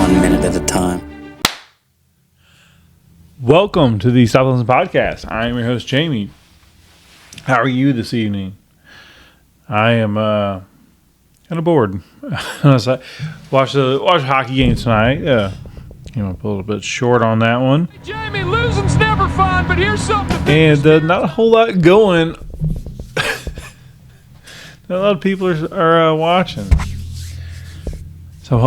1 minute at a time. Welcome to the Stop Listen Podcast. I am your host, Jamie. How are you this evening? I am kind of bored. Watch a hockey game tonight. A little bit short on that one. Hey, Jamie, losing's never fun, but here's something. And not a whole lot going. A lot of people are watching. So I'm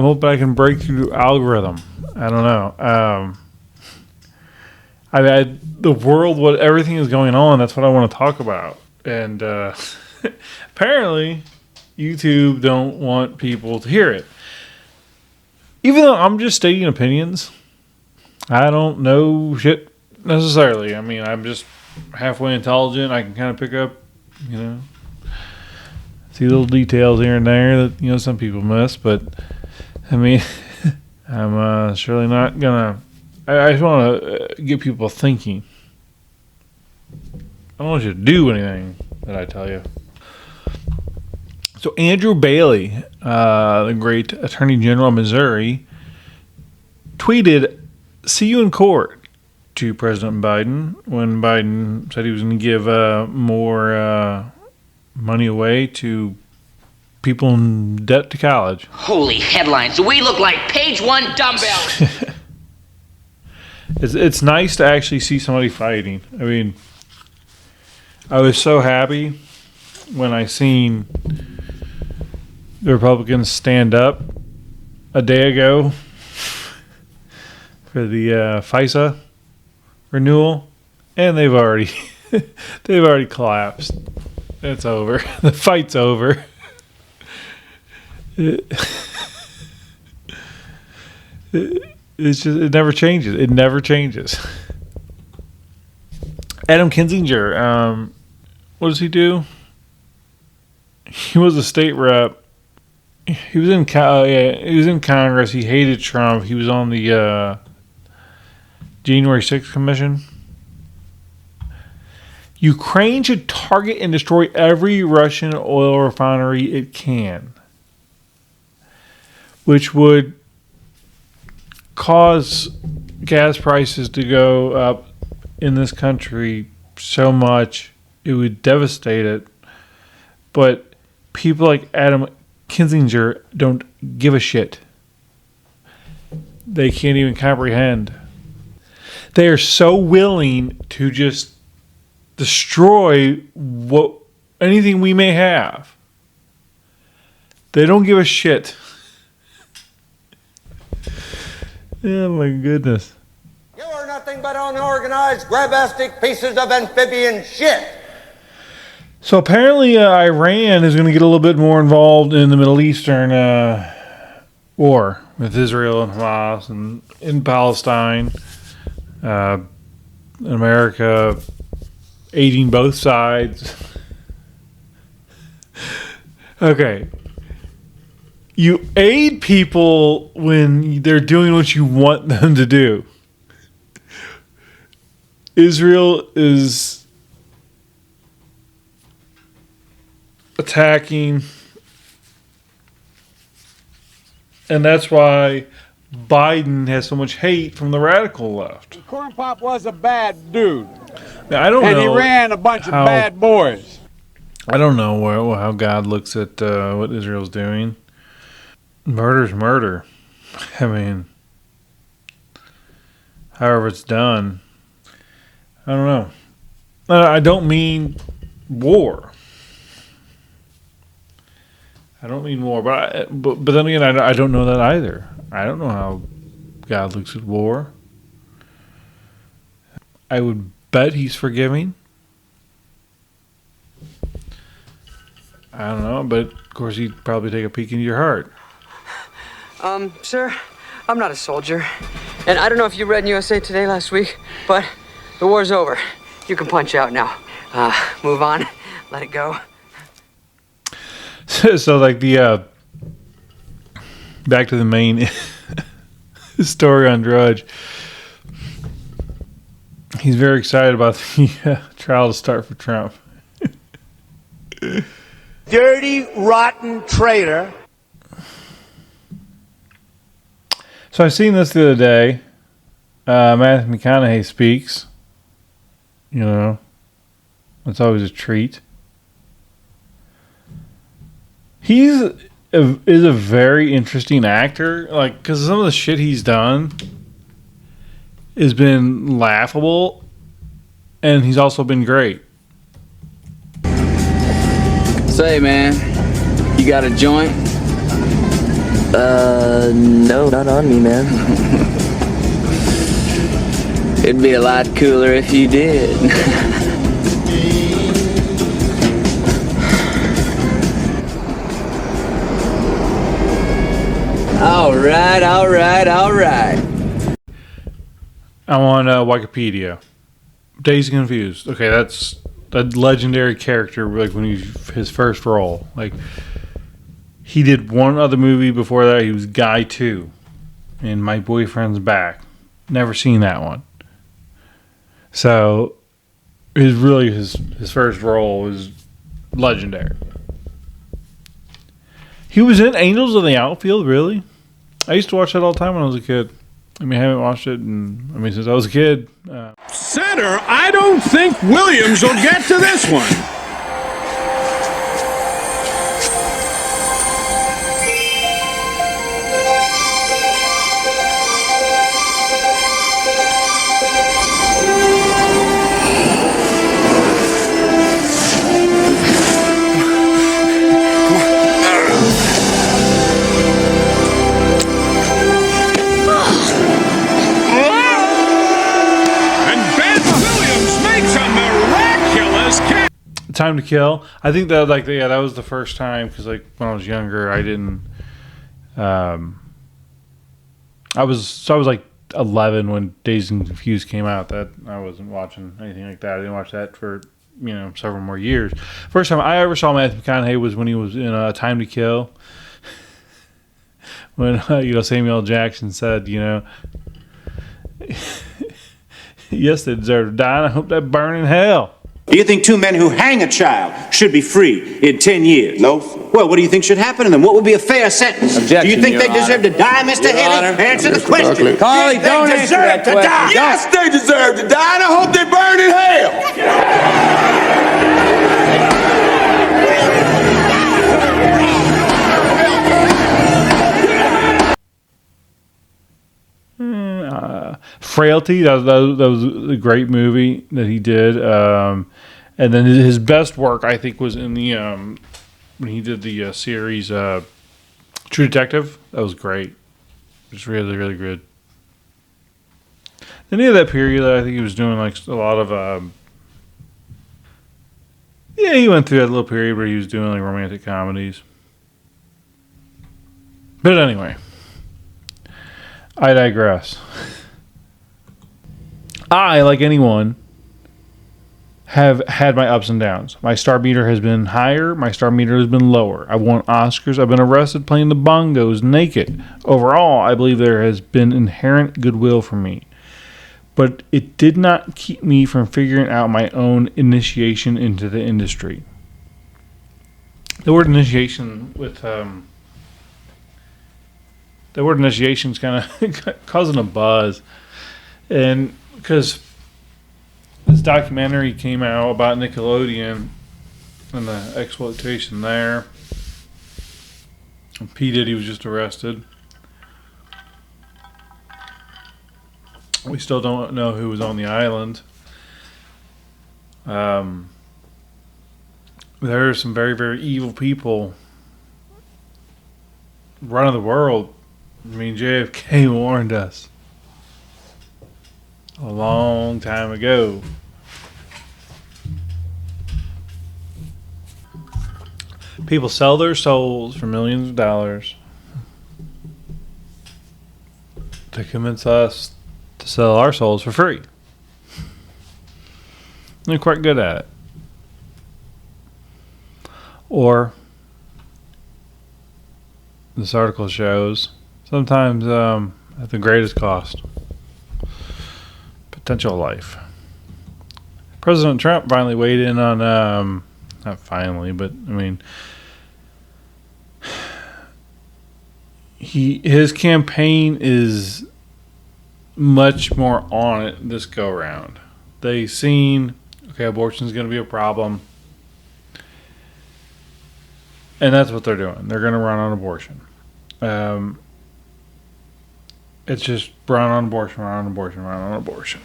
hoping I can break through the algorithm. I don't know. The world, what everything is going on, that's what I want to talk about. And apparently, YouTube don't want people to hear it. Even though I'm just stating opinions, I don't know shit necessarily. I mean, I'm just halfway intelligent. I can kind of pick up, see little details here and there that, some people miss. But, I mean, I'm surely not going to... I just want to get people thinking. I don't want you to do anything that I tell you. So Andrew Bailey, the great Attorney General of Missouri, tweeted, "See you in court," to President Biden when Biden said he was going to give more money away to people in debt to college. Holy headlines. We look like page one dumbbells. It's nice to actually see somebody fighting. I mean, I was so happy when I seen the Republicans stand up a day ago for the FISA renewal, and they've already collapsed. It's over. The fight's over. It never changes. It never changes. Adam Kinzinger, what does he do? He was a state rep. He was in Congress. He hated Trump. He was on the January 6th commission. Ukraine should target and destroy every Russian oil refinery it can, which would cause gas prices to go up in this country so much it would devastate it. But people like Adam Kinzinger don't give a shit. They can't even comprehend. They are so willing to just destroy anything we may have. They don't give a shit. Oh my goodness. You are nothing but unorganized, grabastic pieces of amphibian shit. So apparently Iran is going to get a little bit more involved in the Middle Eastern war with Israel and Hamas and in Palestine. America aiding both sides. Okay. You aid people when they're doing what you want them to do. Israel is attacking, and that's why Biden has so much hate from the radical left. Corn Pop was a bad dude. Now, I don't know. And he ran a bunch of bad boys. I don't know how God looks at what Israel's doing. Murder's murder. I mean, however it's done. I don't know. I don't mean war. I don't mean war, but then again, I don't know that either. I don't know how God looks at war. I would bet he's forgiving. I don't know, but of course he'd probably take a peek into your heart. Sir, I'm not a soldier. And I don't know if you read in USA Today last week, but the war's over. You can punch out now. Move on. Let it go. So like the back to the main story on Drudge. He's very excited about the trial to start for Trump. Dirty, rotten traitor. So I seen this the other day. Mathew McConaughey speaks. You know, it's always a treat. Is a very interesting actor, like, because some of the shit he's done has been laughable, and he's also been great. Say, man, you got a joint? No, not on me, man. It'd be a lot cooler if you did. All right. I'm on Wikipedia. Dazed and Confused. Okay, that's a legendary character. Like when his first role. Like he did one other movie before that. He was Guy 2 in My Boyfriend's Back. Never seen that one. So his first role was legendary. He was in Angels of the Outfield. Really? I used to watch that all the time when I was a kid. I mean, I haven't watched it since I was a kid. Center, I don't think Williams will get to this one. Time to Kill. I think that that was the first time, because like when I was younger, I didn't. I was like 11 when Dazed and Confused came out. That I wasn't watching anything like that. I didn't watch that for several more years. First time I ever saw Mathew McConaughey was when he was in Time to Kill. When Samuel L. Jackson said, yes, they deserve to die, and I hope they burn in hell. Do you think two men who hang a child should be free in 10 years? No. Well, what do you think should happen to them? What would be a fair sentence? Objection, do you think Your they deserve Honor. to die, Mr. Your Haley? Honor. Answer the question. Carly, don't they answer deserve that to question. die? Yes, they deserve to die, and I hope they burn in hell. Frailty, that was a great movie that he did. And then his best work, I think, was in the when he did the series True Detective. That was great. It was really, really good. Then he had that period that I think he was doing like a lot of he went through that little period where he was doing like romantic comedies. But anyway, I digress. I, like anyone, have had my ups and downs. My star meter has been higher. My star meter has been lower. I've won Oscars. I've been arrested playing the bongos naked. Overall, I believe there has been inherent goodwill for me. But it did not keep me from figuring out my own initiation into the industry. The word initiation with the word initiation is kind of causing a buzz. And because this documentary came out about Nickelodeon and the exploitation there. And P. Diddy was just arrested. We still don't know who was on the island. There are some very, very evil people running the world. I mean, JFK warned us a long time ago. People sell their souls for millions of dollars to convince us to sell our souls for free. They're quite good at it. Or, this article shows, sometimes at the greatest cost. Potential life. President Trump finally weighed in on, not finally, but I mean, his campaign is much more on it this go round. They seen, okay, abortion is going to be a problem, and that's what they're doing. They're going to run on abortion. It's just run on abortion, run on abortion, run on abortion.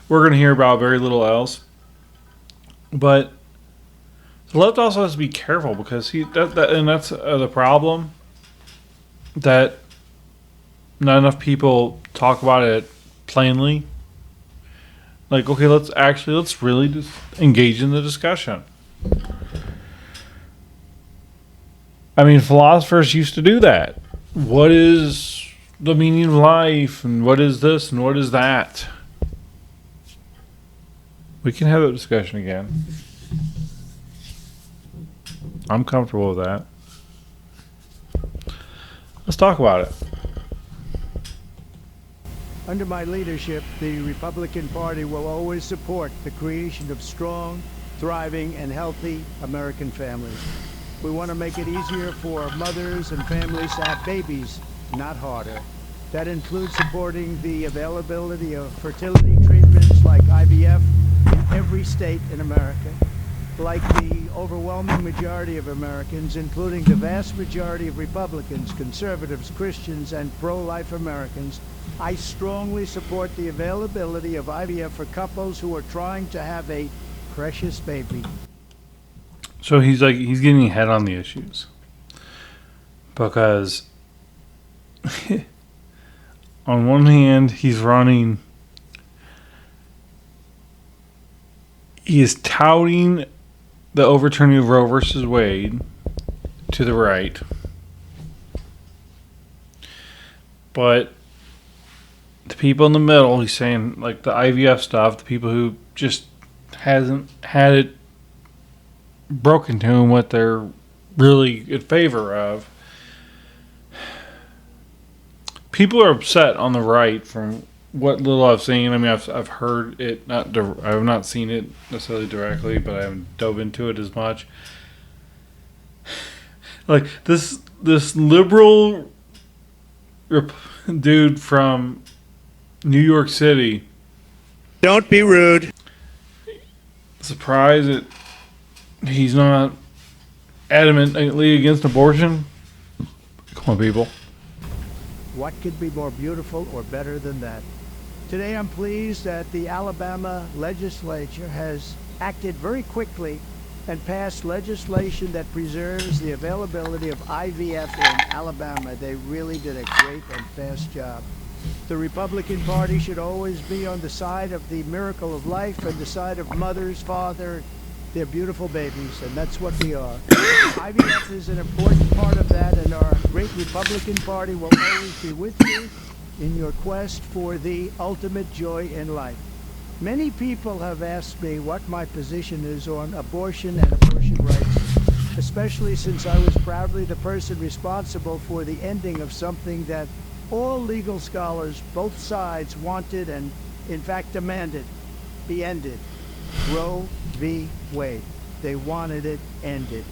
We're going to hear about very little else, but the left also has to be careful because that's the problem, that not enough people talk about it plainly. Like, okay, let's really just engage in the discussion. I mean, philosophers used to do that. What is the meaning of life, and what is this, and what is that? We can have that discussion again. I'm comfortable with that. Let's talk about it. Under my leadership, the Republican Party will always support the creation of strong, thriving, and healthy American families. We want to make it easier for mothers and families to have babies, not harder. That includes supporting the availability of fertility treatments like IVF in every state in America. Like the overwhelming majority of Americans, including the vast majority of Republicans, conservatives, Christians, and pro-life Americans, I strongly support the availability of IVF for couples who are trying to have a precious baby. So he's getting ahead on the issues because on one hand he is touting the overturning of Roe versus Wade to the right, but the people in the middle, he's saying, like the IVF stuff, the people who just hasn't had it broken to them what they're really in favor of. People are upset on the right from what little I've seen. I mean, I've heard it. I have not seen it necessarily directly, but I haven't dove into it as much. Like this liberal dude from New York City. Don't be rude. Surprised that he's not adamantly against abortion. Come on, people. What could be more beautiful or better than that? Today I'm pleased that the Alabama legislature has acted very quickly and passed legislation that preserves the availability of IVF in Alabama. They really did a great and fast job. The Republican Party should always be on the side of the miracle of life and the side of mothers, father, their beautiful babies, and that's what we are. IVF is an important part of that, and our great Republican Party will always be with you in your quest for the ultimate joy in life. Many people have asked me what my position is on abortion and abortion rights, especially since I was proudly the person responsible for the ending of something that all legal scholars, both sides, wanted and, in fact, demanded be ended. Roe v. Wade. They wanted it ended.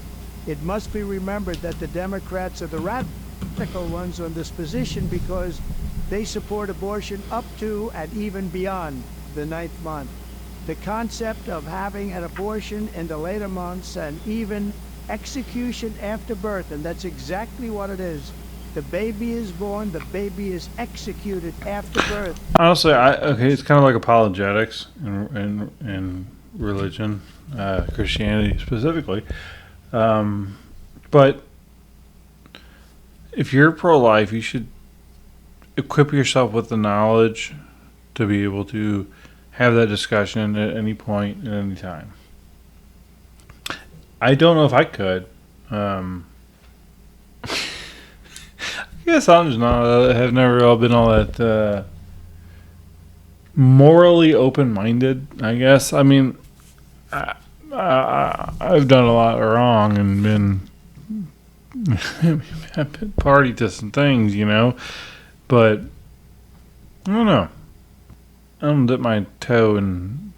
It must be remembered that the Democrats are the radical ones on this position because they support abortion up to and even beyond the 9th month. The concept of having an abortion in the later months and even execution after birth, and that's exactly what it is. The baby is born, the baby is executed after birth. Honestly, it's kind of like apologetics in religion, Christianity specifically. But if you're pro-life, you should equip yourself with the knowledge to be able to have that discussion at any point, at any time. I don't know if I could. I guess I'm just not. I have never been all that morally open-minded. I guess. I mean, I've done a lot wrong and been party to some things, you know. But I don't know. I don't dip my toe in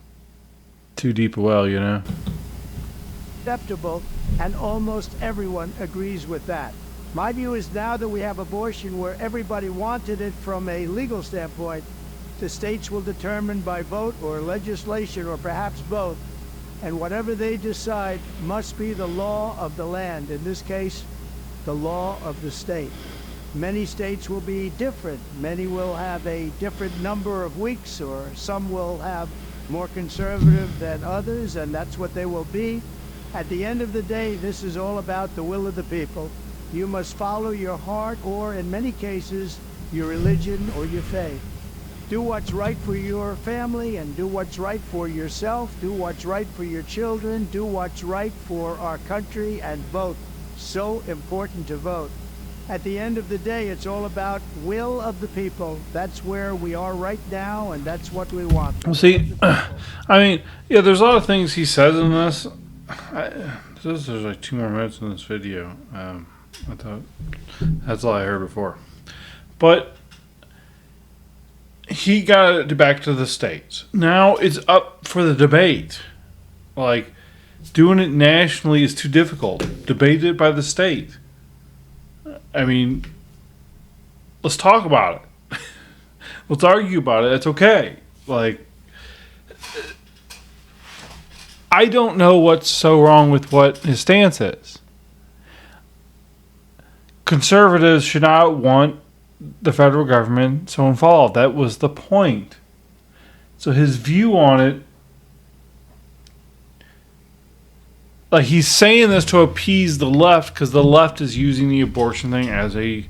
too deep a well, you know. acceptable, and almost everyone agrees with that. My view is now that we have abortion where everybody wanted it from a legal standpoint, the states will determine by vote or legislation or perhaps both, and whatever they decide must be the law of the land. In this case, the law of the state. Many states will be different. Many will have a different number of weeks, or some will have more conservative than others, and that's what they will be. At the end of the day, this is all about the will of the people. You must follow your heart, or in many cases, your religion or your faith. Do what's right for your family, and do what's right for yourself. Do what's right for your children. Do what's right for our country, and vote. So important to vote. At the end of the day, it's all about will of the people. That's where we are right now, and that's what we want. Well, see, I mean, yeah, there's a lot of things he says in this. There's like 2 more minutes in this video. I thought that's all I heard before. But he got it back to the states. Now it's up for the debate. Like, doing it nationally is too difficult. Debate it by the state. I mean, let's talk about it. Let's argue about it. It's okay. Like, I don't know what's so wrong with what his stance is. Conservatives should not want the federal government so involved. That was the point. So his view on it, like, he's saying this to appease the left because the left is using the abortion thing as a,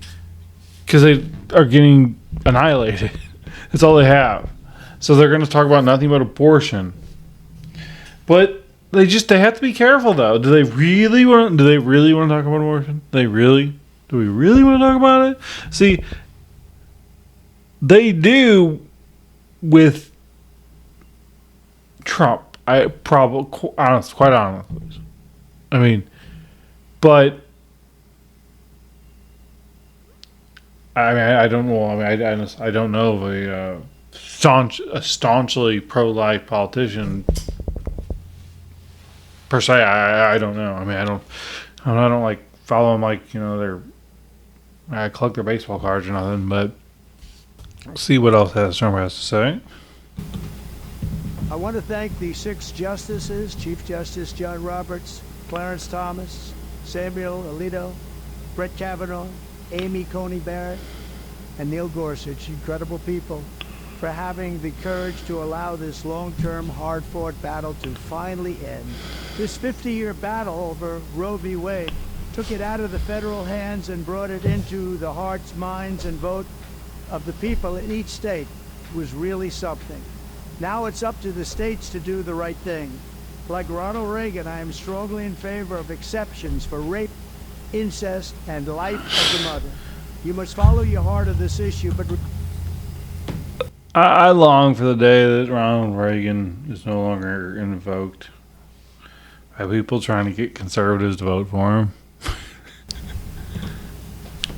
because they are getting annihilated. That's all they have. So they're going to talk about nothing but abortion. But they have to be careful, though. Do they really want to talk about abortion? Do we really want to talk about it? See, they do with Trump. Quite honestly. I mean, but I don't know. I don't know of a staunchly pro-life politician per se. I don't know. I mean, I don't like follow them, like, you know, I collect their baseball cards or nothing. But see what else Stormer has to say. I want to thank the 6 justices: Chief Justice John Roberts, Clarence Thomas, Samuel Alito, Brett Kavanaugh, Amy Coney Barrett, and Neil Gorsuch, incredible people, for having the courage to allow this long-term, hard-fought battle to finally end. This 50-year battle over Roe v. Wade took it out of the federal hands and brought it into the hearts, minds, and vote of the people in each state. It was really something. Now it's up to the states to do the right thing. Like Ronald Reagan, I am strongly in favor of exceptions for rape, incest, and life of the mother. You must follow your heart of this issue, but I long for the day that Ronald Reagan is no longer invoked by people trying to get conservatives to vote for him.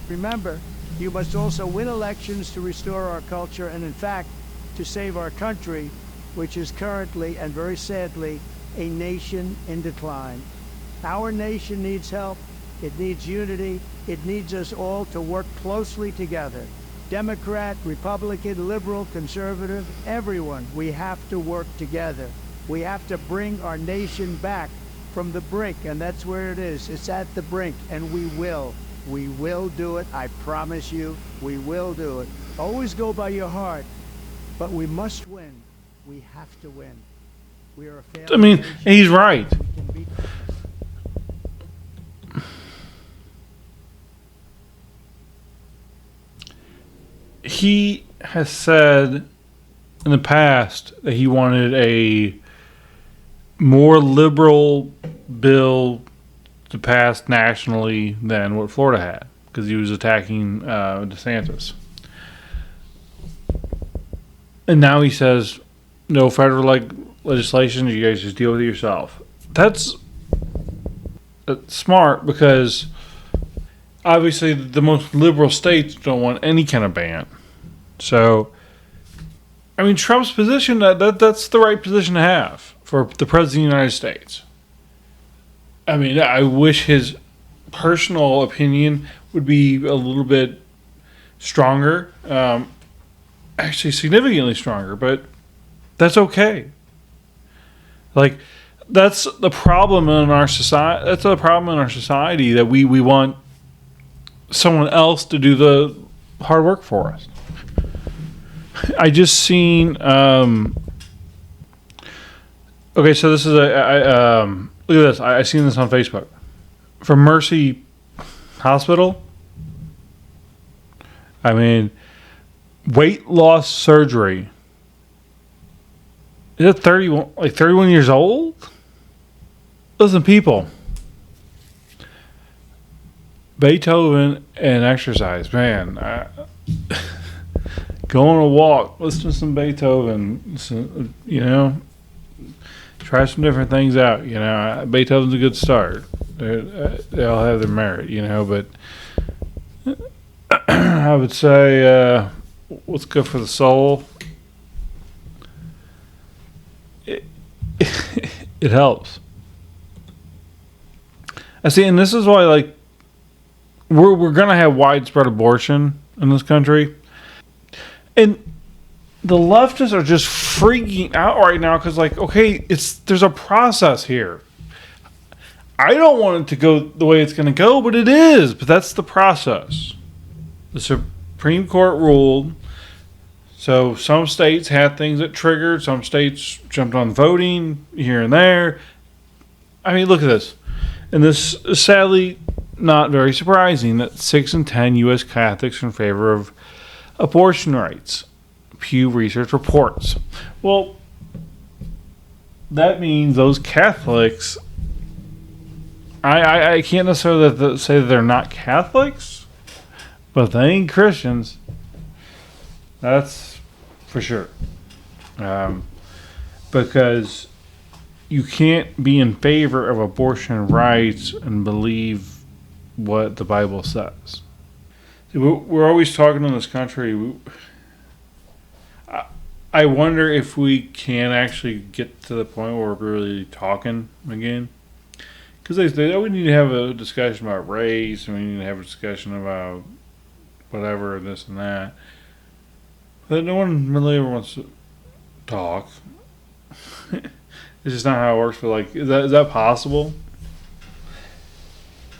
remember, you must also win elections to restore our culture and, in fact, to save our country, which is currently, and very sadly, a nation in decline. Our nation needs help. It needs unity. It needs us all to work closely together. Democrat, Republican, liberal, conservative, everyone, we have to work together. We have to bring our nation back from the brink, and that's where it is. It's at the brink, and we will. We will do it. I promise you, we will do it. Always go by your heart, but we must win. We have to win. We are a family. I mean, he's right. He has said in the past that he wanted a more liberal bill to pass nationally than what Florida had, because he was attacking DeSantis. And now he says, no federal legislation, you guys just deal with it yourself. That's smart, because obviously the most liberal states don't want any kind of ban. So, I mean, Trump's position, that's the right position to have for the President of the United States. I mean, I wish his personal opinion would be a little bit stronger, actually significantly stronger, but that's okay. Like, that's the problem in our society. That's the problem in our society, that we want someone else to do the hard work for us. I just seen. Okay, so this is look at this. I seen this on Facebook from Mercy Hospital. I mean, weight loss surgery. Is it 31 years old? Listen, people. Beethoven and exercise, man. Go on a walk, listen to some Beethoven, try some different things out. Beethoven's a good start. They all have their merit, but I would say what's good for the soul, it helps. I see, and this is why, like, we're gonna have widespread abortion in this country, and the leftists are just freaking out right now because, like, okay, there's a process here. I don't want it to go the way it's going to go, but it is. But that's the process. The Supreme Court ruled. So some states had things that triggered. Some states jumped on voting here and there. I mean, look at this. And this is sadly not very surprising that 6 in 10 U.S. Catholics are in favor of abortion rights. Pew Research reports. Well, that means those Catholics, I can't necessarily say that they're not Catholics, but they ain't Christians. That's for sure. Because you can't be in favor of abortion rights and believe what the Bible says. We're always talking in this country. I wonder if we can actually get to the point where we're really talking again. Because they say, we need to have a discussion about race, and we need to have a discussion about whatever, this and that. But no one really ever wants to talk. It's just not how it works. But, like, is that possible?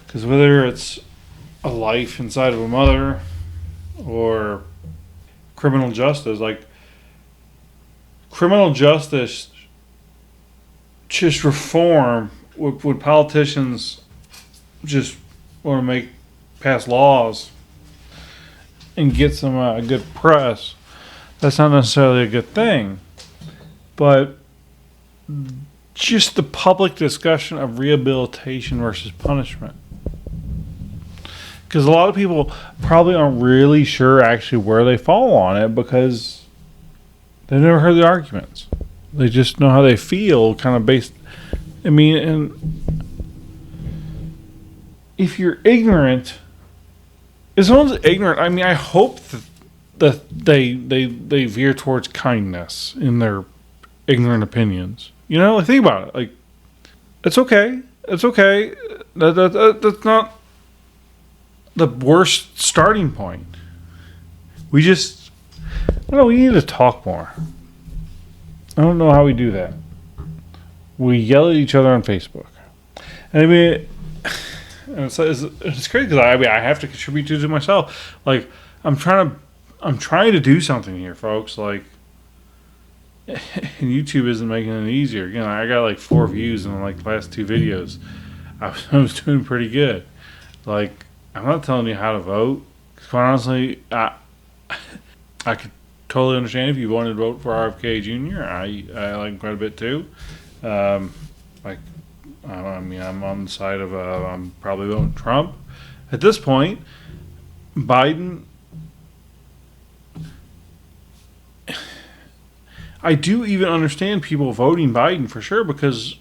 Because whether it's a life inside of a mother or criminal justice, like, criminal justice just reform when politicians just want to pass laws and get some good press. That's not necessarily a good thing, but just the public discussion of rehabilitation versus punishment, because a lot of people probably aren't really sure actually where they fall on it, because they've never heard the arguments. They just know how they feel, kind of based. I mean, and if you're ignorant, if someone's ignorant, I mean, I hope that they veer towards kindness in their ignorant opinions. Like, think about it. Like, it's okay. It's okay. That's not the worst starting point. We just, we need to talk more. I don't know how we do that. We yell at each other on Facebook. And I mean, it's crazy because I have to contribute to it myself. Like, I'm trying to do something here, folks. Like, and YouTube isn't making it easier. Again, I got like 4 views in like the last 2 videos. I was doing pretty good. Like, I'm not telling you how to vote. Because quite honestly, I could totally understand if you wanted to vote for RFK Jr. I like him quite a bit too. I mean, I'm on the side of I'm probably voting Trump. At this point, Biden, I do even understand people voting Biden for sure, because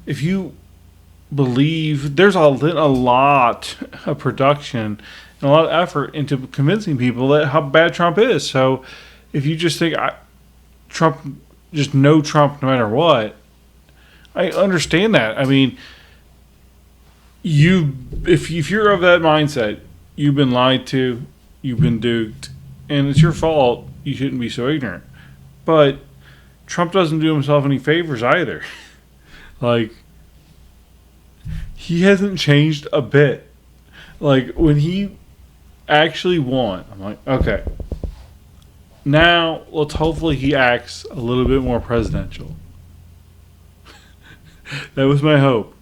if you believe, there's a lot of production and a lot of effort into convincing people that how bad Trump is. So if you just think Trump, just no Trump no matter what, I understand that. I mean, if you're of that mindset, you've been lied to, you've been duped, and it's your fault. You shouldn't be so ignorant. But Trump doesn't do himself any favors either. Like, he hasn't changed a bit. Like, when he actually won, I'm like, okay, now let's hopefully he acts a little bit more presidential. That was my hope.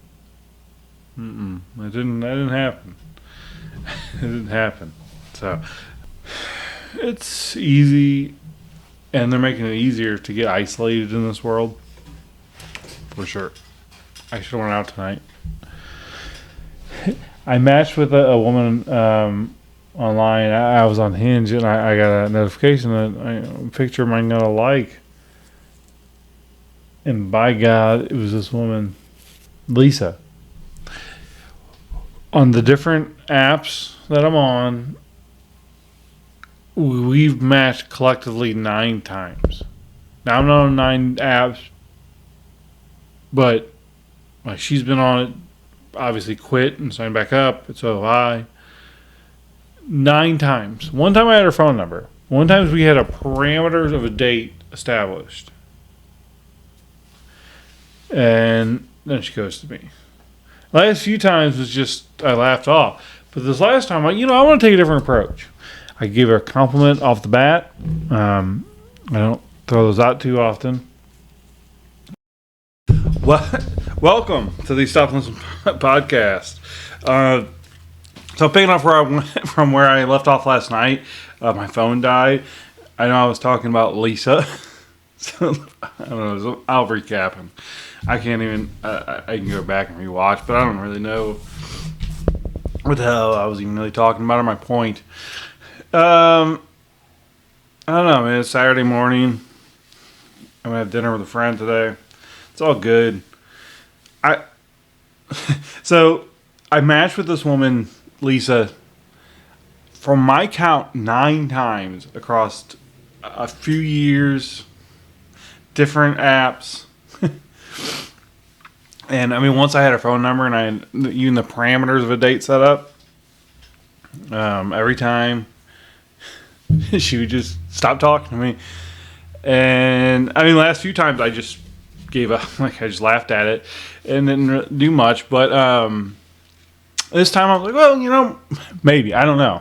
That didn't happen. It didn't happen. So it's easy, and they're making it easier to get isolated in this world. For sure. I should have went out tonight. I matched with a woman online. I was on Hinge, and I got a notification that a picture might not like. And by God, it was this woman, Lisa. On the different apps that I'm on, we've matched collectively 9 times. Now, I'm not on 9 apps, but like, she's been on it, obviously quit and signed back up. So have I. 9 times. One time I had her phone number. One time we had a parameters of a date established. And then she ghosted me. Last few times was just, I laughed off. But this last time, I want to take a different approach. I gave her a compliment off the bat. I don't throw those out too often. Welcome to the Stop and Listen podcast. So picking up where I went from where I left off last night, my phone died. I know I was talking about Lisa. So, I don't know. So I'll recap him. I can't even. I can go back and rewatch, but I don't really know what the hell I was even really talking about, or my point. I don't know, man. It's Saturday morning. I'm gonna have dinner with a friend today. It's all good. So I matched with this woman, Lisa, from my count 9 times across a few years, different apps. And I mean, once I had her phone number and I had even the parameters of a date set up, every time she would just stop talking to me. And I mean, last few times I just gave up. Like, I just laughed at it and didn't do much. But this time I was like, well, maybe. I don't know.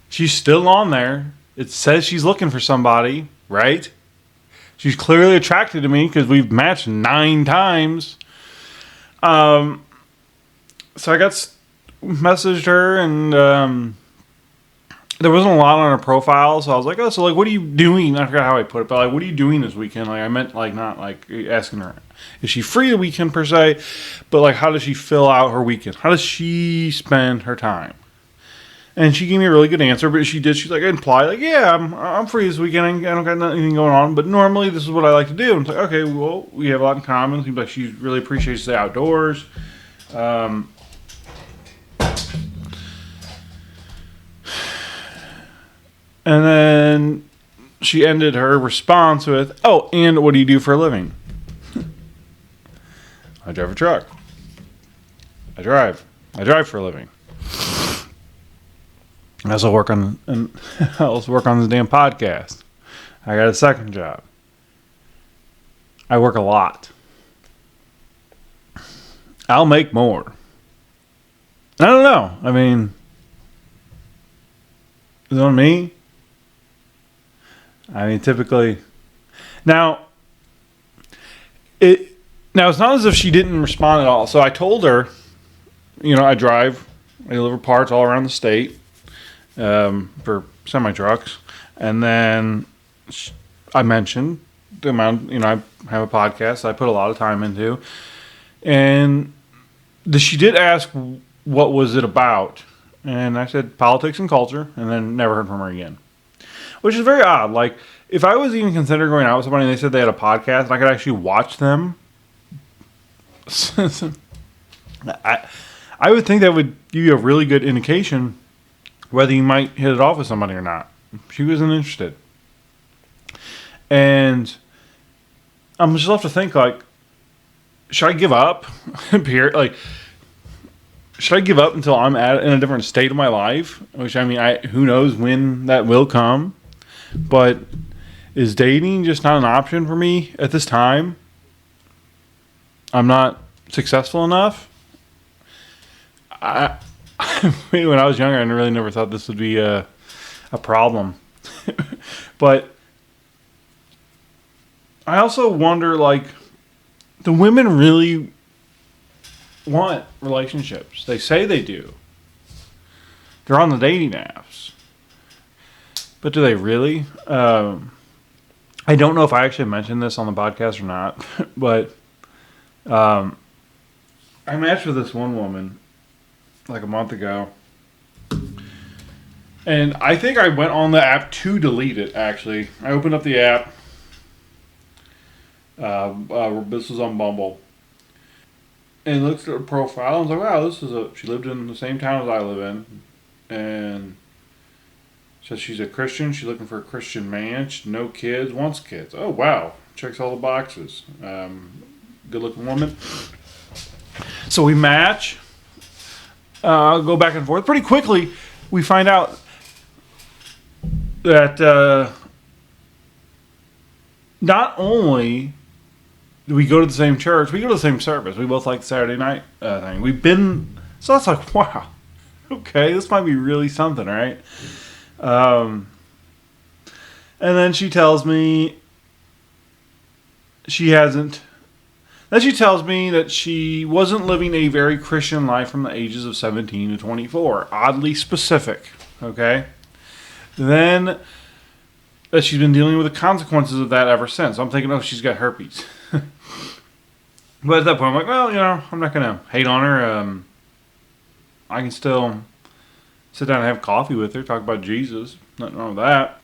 She's still on there. It says she's looking for somebody, right? She's clearly attracted to me because we've matched 9 times. So I messaged her, and there wasn't a lot on her profile, so I was like, oh, so like, what are you doing? I forgot how I put it, but like, what are you doing this weekend? Like, I meant like, not like asking her, is she free the weekend per se, but like, how does she fill out her weekend? How does she spend her time? And she gave me a really good answer, but she's like, implied, like, yeah, I'm free this weekend. I don't got anything going on, but normally this is what I like to do. And it's like, okay, well, we have a lot in common. Seems like she really appreciates the outdoors. And then she ended her response with, oh, and what do you do for a living? I drive a truck. I drive for a living. I also work on the damn podcast. I got a second job. I work a lot. I'll make more. I don't know. I mean, is it on me? I mean, typically. Now, it's not as if she didn't respond at all. So I told her, I deliver parts all around the state. For semi-trucks, and then I mentioned the amount, I have a podcast I put a lot of time into, and she did ask what was it about, and I said politics and culture, and then never heard from her again, which is very odd. Like, if I was even considering going out with somebody and they said they had a podcast and I could actually watch them, I would think that would give you a really good indication whether you might hit it off with somebody or not. She wasn't interested. And I'm just left to think, like, should I give up? Like, should I give up until I'm in a different state of my life? Which, I mean, who knows when that will come. But is dating just not an option for me at this time? I'm not successful enough. When I was younger, I really never thought this would be a problem. But I also wonder, like, do women really want relationships? They say they do. They're on the dating apps. But do they really? I don't know if I actually mentioned this on the podcast or not, but I matched with this one woman like a month ago. And I think I went on the app to delete it, actually. I opened up the app. This was on Bumble. And looked at her profile and was like, wow, she lived in the same town as I live in. And says she's a Christian. She's looking for a Christian man. No kids, wants kids. Oh, wow. Checks all the boxes. Good looking woman. So we match. Go back and forth. Pretty quickly, we find out that not only do we go to the same church, we go to the same service. We both like the Saturday night thing. So that's like, wow. Okay, this might be really something, right? And then she tells me she hasn't. Then she tells me that she wasn't living a very Christian life from the ages of 17 to 24. Oddly specific, okay? Then that she's been dealing with the consequences of that ever since. I'm thinking, she's got herpes. But at that point, I'm like, well, I'm not going to hate on her. I can still sit down and have coffee with her, talk about Jesus. Nothing wrong with that.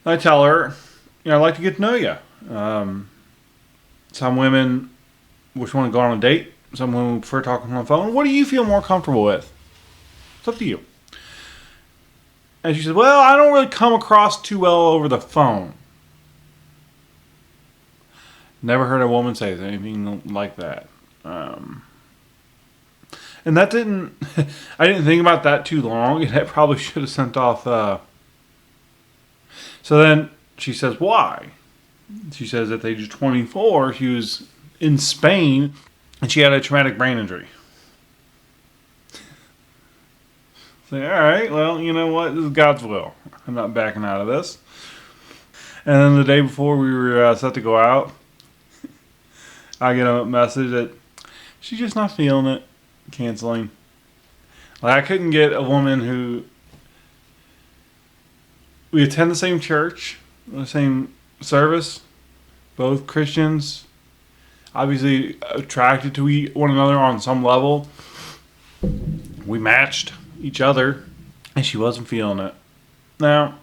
I tell her, I'd like to get to know you. Some women just want to go on a date. Some women prefer talking on the phone. What do you feel more comfortable with? It's up to you. And she said, well, I don't really come across too well over the phone. Never heard a woman say anything like that. And that didn't... I didn't think about that too long. And that probably should have sent off... So then she says, why? She says at the age of 24, she was in Spain and she had a traumatic brain injury. So, all right, well, you know what? This is God's will. I'm not backing out of this. And then the day before we were set to go out, I get a message that she's just not feeling it, canceling. Like, I couldn't get a woman who... We attend the same church, the same service, both Christians, obviously attracted to one another on some level. We matched each other, and she wasn't feeling it. Now,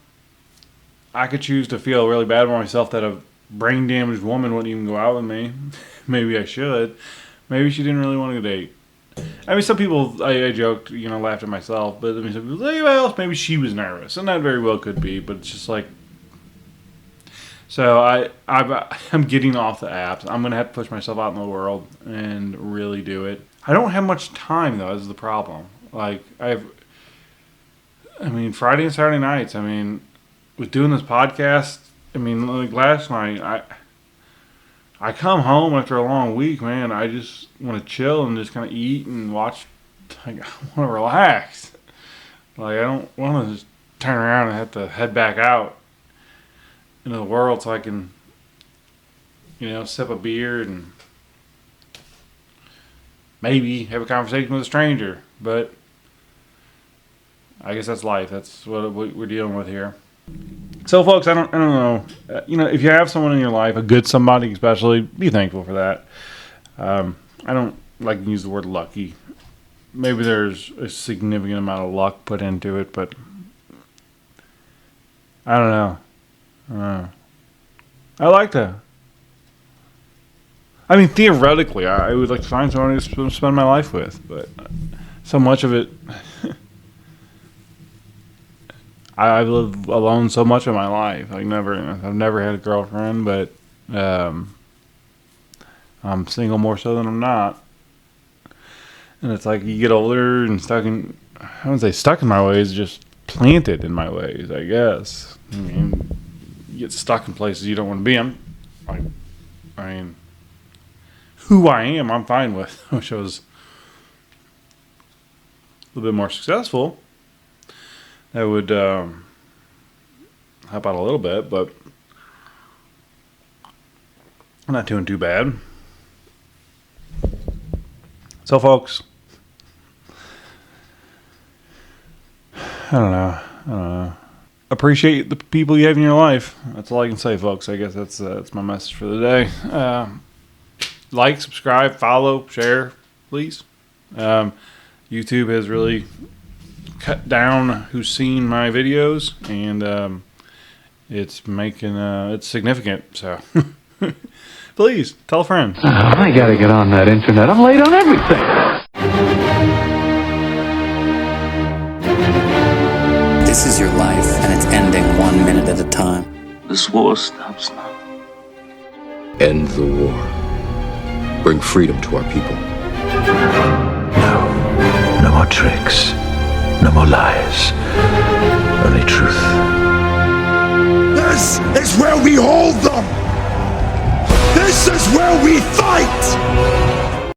I could choose to feel really bad for myself that a brain-damaged woman wouldn't even go out with me. Maybe I should. Maybe she didn't really want to date. I mean, some people, I joked, laughed at myself, but I mean, some people say, well, maybe she was nervous, and that very well could be, but it's just like, so I'm getting off the apps. I'm going to have to push myself out in the world and really do it. I don't have much time, though, is the problem. Like, Friday and Saturday nights, with doing this podcast, like last night, I come home after a long week, man. I just want to chill and just kind of eat and watch. Like, I want to relax. Like, I don't want to just turn around and have to head back out into the world so I can, sip a beer and maybe have a conversation with a stranger. But I guess that's life. That's what we're dealing with here. So, folks, I don't know. If you have someone in your life, a good somebody especially, be thankful for that. I don't like to use the word lucky. Maybe there's a significant amount of luck put into it, but I don't know. I like to. Theoretically, I would like to find someone to spend my life with, but so much of it... I've lived alone so much of my life. I've never had a girlfriend, but I'm single more so than I'm not. And it's like you get older and I wouldn't say stuck in my ways, just planted in my ways, I guess. I mean, you get stuck in places you don't want to be. I mean, who I am, I'm fine with. I wish I was a little bit more successful. That would help out a little bit, but I'm not doing too bad. So, folks, I don't know. Appreciate the people you have in your life. That's all I can say, folks. I guess that's my message for the day. Like, subscribe, follow, share, please. YouTube has really cut down who's seen my videos, and it's making it's significant. So please tell a friend. I gotta get on that internet. I'm late on everything. This is your life, and it's ending 1 minute at a time. This war stops now. End the war. Bring freedom to our people. No more tricks. No more lies. Only truth. This is where we hold them. This is where we fight.